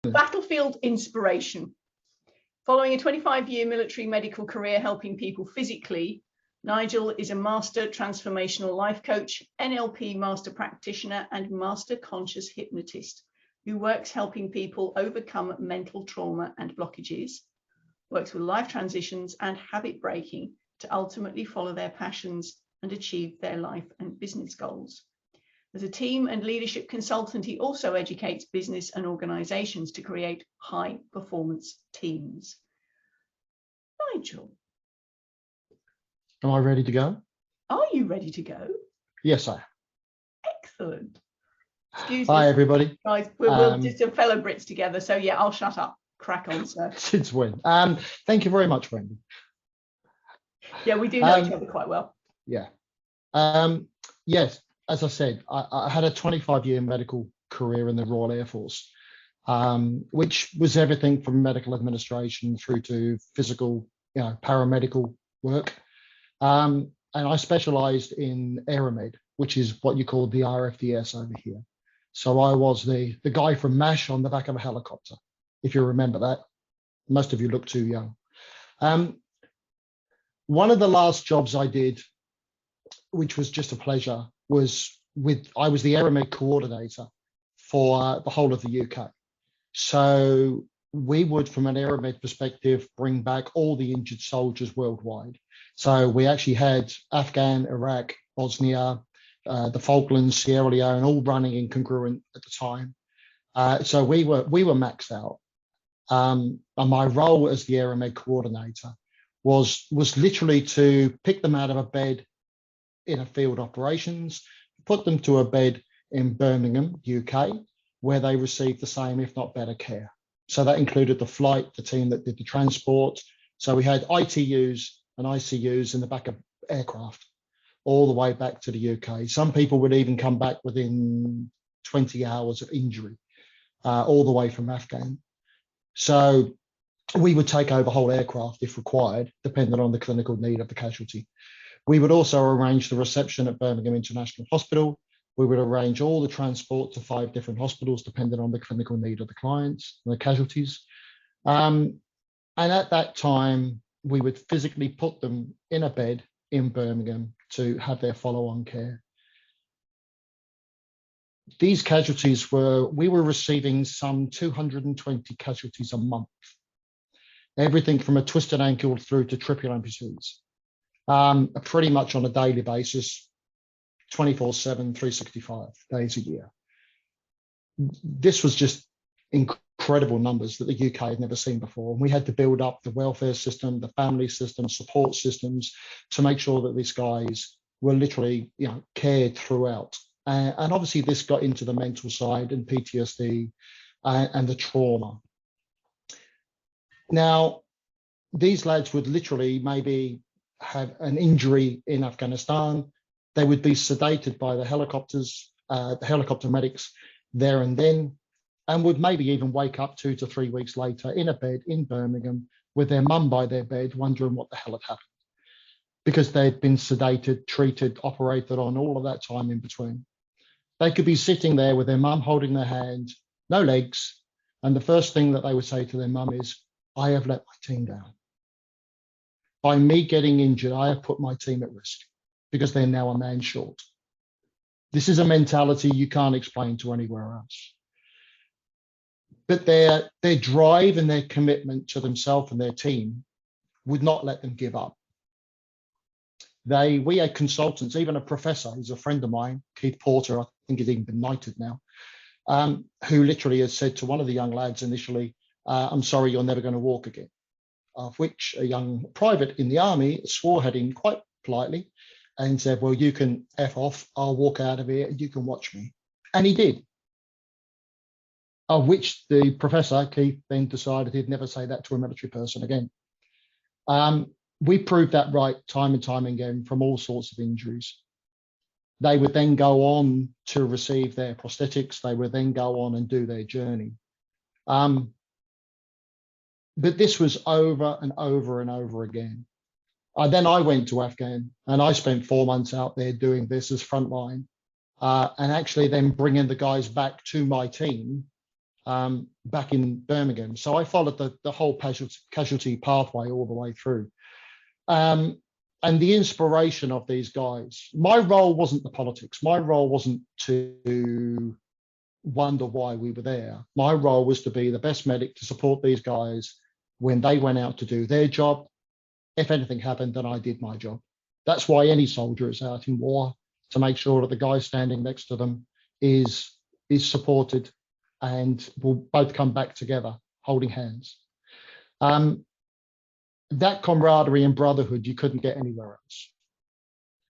Battlefield inspiration. Following a 25-year military medical career helping people physically, Nigel is a master transformational life coach, NLP master practitioner, and master conscious hypnotist who works helping people overcome mental trauma and blockages, works with life transitions and habit breaking to ultimately follow their passions and achieve their life and business goals. As a team and leadership consultant, he also educates business and organizations to create high performance teams. Nigel. Am I ready to go? Are you ready to go? Yes, I am. Excellent. Excuse Hi, me, everybody. guys. We're just a fellow Brits together. So yeah, I'll shut up. Crack on, sir. Since when? Thank you very much, Wendy. Yeah, we do know each other quite well. Yeah. Yes, as I said, I had a 25-year medical career in the Royal Air Force, which was everything from medical administration through to physical, paramedical work. And I specialized in Aeromed, which is what you call the RFDS over here. So I was the guy from MASH on the back of a helicopter, if you remember that. Most of you look too young. One of the last jobs I did, which was just a pleasure, was I was the Aeromed coordinator for the whole of the UK. So we would, from an Aeromed perspective, bring back all the injured soldiers worldwide. So we actually had Afghan, Iraq, Bosnia, the Falklands, Sierra Leone, all running in congruent at the time. So we were maxed out. And my role as the Aeromed coordinator was literally to pick them out of a bed in a field operations, put them to a bed in Birmingham, UK, where they received the same, if not better, care. So that included the flight, the team that did the transport. So we had ITUs and ICUs in the back of aircraft all the way back to the UK. Some people would even come back within 20 hours of injury, all the way from Afghan. So we would take over whole aircraft if required, depending on the clinical need of the casualty. We would also arrange the reception at Birmingham International Hospital. We would arrange all the transport to 5 different hospitals, depending on the clinical need of the clients and the casualties. And at that time, we would physically put them in a bed in Birmingham to have their follow-on care. These casualties we were receiving some 220 casualties a month. Everything from a twisted ankle through to triple amputees. Pretty much on a daily basis, 24/7, 365 days a year. This was just incredible numbers that the UK had never seen before. And we had to build up the welfare system, the family system, support systems to make sure that these guys were literally, cared throughout. And obviously this got into the mental side and PTSD and the trauma. Now, these lads would literally maybe have an injury in Afghanistan. They would be sedated by the helicopters, the helicopter medics there and then, and would maybe even wake up 2 to 3 weeks later in a bed in Birmingham with their mum by their bed, wondering what the hell had happened, because they'd been sedated, treated, operated on, all of that time in between. They could be sitting there with their mum holding their hand, no legs, and the first thing that they would say to their mum is, "I have let my team down. By me getting injured, I have put my team at risk because they're now a man short." This is a mentality you can't explain to anywhere else. But their drive and their commitment to themselves and their team would not let them give up. We had consultants, even a professor who's a friend of mine, Keith Porter, I think he's even been knighted now, who literally has said to one of the young lads initially, "I'm sorry, you're never going to walk again." Of which a young private in the army swore at him quite politely and said, "Well, you can F off, I'll walk out of here and you can watch me." And he did. Of which the professor, Keith, then decided he'd never say that to a military person again. We proved that right time and time again from all sorts of injuries. They would then go on to receive their prosthetics. They would then go on and do their journey. But this was over and over and over again. Then I went to Afghan and I spent 4 months out there doing this as frontline, and actually then bringing the guys back to my team back in Birmingham. So I followed the whole casualty pathway all the way through. And the inspiration of these guys, my role wasn't the politics. My role wasn't to wonder why we were there. My role was to be the best medic to support these guys when they went out to do their job. If anything happened, then I did my job. That's why any soldier is out in war, to make sure that the guy standing next to them is supported and will both come back together holding hands. That camaraderie and brotherhood you couldn't get anywhere else.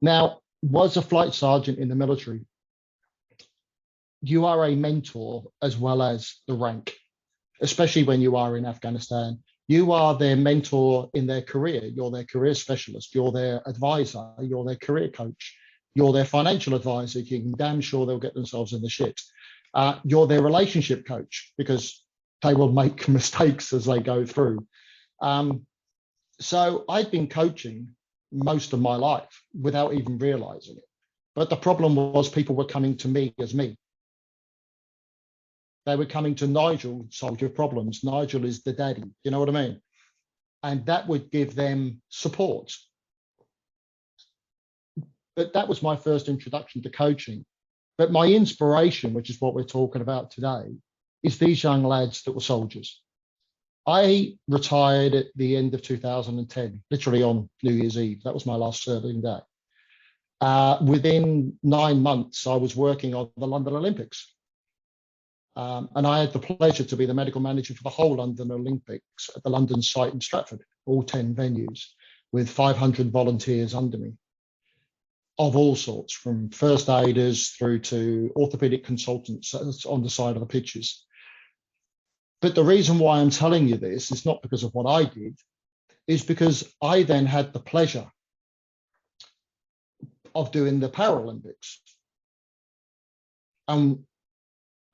Now, was a flight sergeant in the military, you are a mentor as well as the rank, especially when you are in Afghanistan. You are their mentor in their career. You're their career specialist. You're their advisor. You're their career coach. You're their financial advisor. You can damn sure they'll get themselves in the shit. You're their relationship coach because they will make mistakes as they go through. So I'd been coaching most of my life without even realizing it. But the problem was people were coming to me as me. They were coming to Nigel, soldier of problems. Nigel is the daddy, you know what I mean? And that would give them support. But that was my first introduction to coaching. But my inspiration, which is what we're talking about today, is these young lads that were soldiers. I retired at the end of 2010, literally on New Year's Eve. That was my last serving day. Within 9 months, I was working on the London Olympics. And I had the pleasure to be the medical manager for the whole London Olympics at the London site in Stratford, all 10 venues, with 500 volunteers under me, of all sorts, from first aiders through to orthopedic consultants on the side of the pitches. But the reason why I'm telling you this is not because of what I did, is because I then had the pleasure of doing the Paralympics.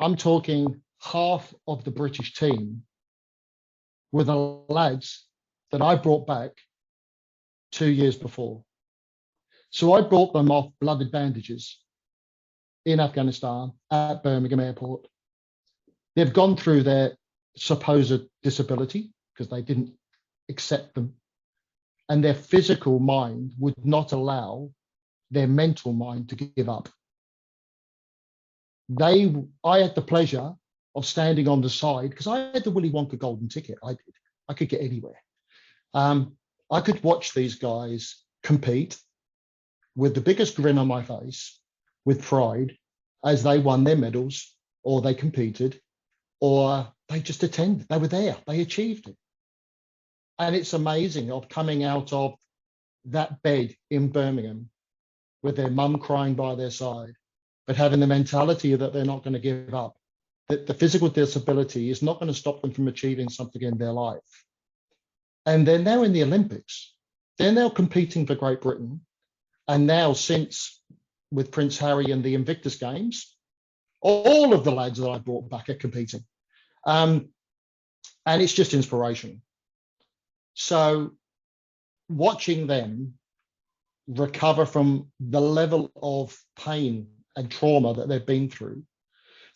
I'm talking half of the British team were the lads that I brought back 2 years before. So I brought them off blooded bandages in Afghanistan at Birmingham Airport. They've gone through their supposed disability because they didn't accept them, and their physical mind would not allow their mental mind to give up. I had the pleasure of standing on the side because I had the Willy Wonka golden ticket. I could get anywhere. I could watch these guys compete with the biggest grin on my face, with pride, as they won their medals, or they competed, or they just attended. They were there. They achieved it. And it's amazing of coming out of that bed in Birmingham with their mum crying by their side, but having the mentality that they're not going to give up, that the physical disability is not going to stop them from achieving something in their life. And they're now in the Olympics. They're now competing for Great Britain. And now, since with Prince Harry and the Invictus Games, all of the lads that I brought back are competing. And it's just inspiration. So watching them recover from the level of pain and trauma that they've been through,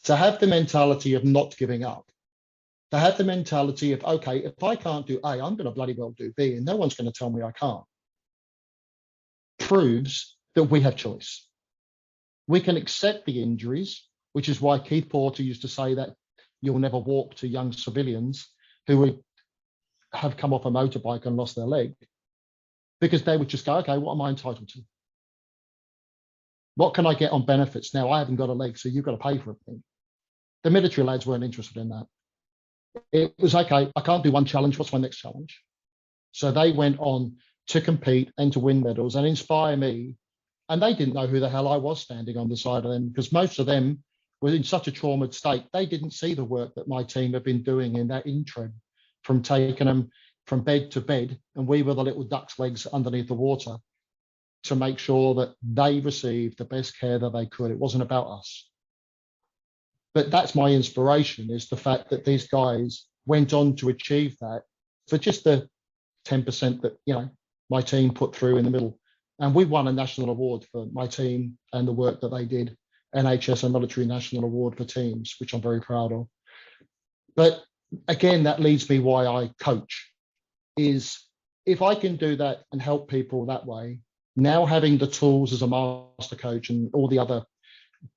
to have the mentality of not giving up, to have the mentality of, okay, if I can't do A, I'm going to bloody well do B, and no one's going to tell me I can't, proves that we have choice. We can accept the injuries, which is why Keith Porter used to say that you'll never walk to young civilians who have come off a motorbike and lost their leg, because they would just go, okay, what am I entitled to? What can I get on benefits? Now I haven't got a leg, so you've got to pay for everything. The military lads weren't interested in that. It was, okay, I can't do one challenge, what's my next challenge? So they went on to compete and to win medals and inspire me. And they didn't know who the hell I was standing on the side of them, because most of them were in such a traumatized state. They didn't see the work that my team have been doing in that interim, from taking them from bed to bed. And we were the little duck's legs underneath the water to make sure that they received the best care that they could. It wasn't about us. But that's my inspiration, is the fact that these guys went on to achieve that for just the 10% that, you know, my team put through in the middle. And we won a national award for my team and the work that they did, NHS and Military National Award for Teams, which I'm very proud of. But again, that leads me why I coach, is if I can do that and help people that way, now having the tools as a master coach and all the other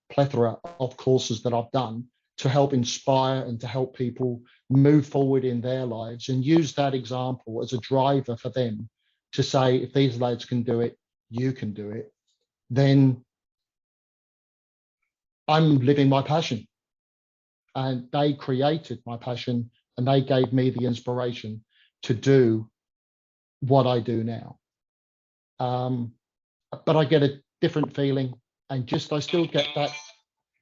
plethora of courses that I've done to help inspire and to help people move forward in their lives, and use that example as a driver for them to say, if these lads can do it, you can do it, then I'm living my passion. And they created my passion, and they gave me the inspiration to do what I do now. But I get a different feeling, and just I still get that.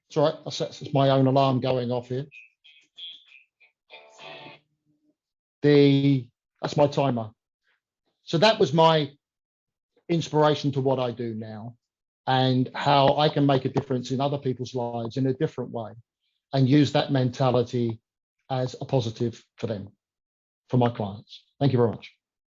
It's all right. It's my own alarm going off here. That's my timer. So that was my inspiration to what I do now, and how I can make a difference in other people's lives in a different way, and use that mentality as a positive for them, for my clients. Thank you very much.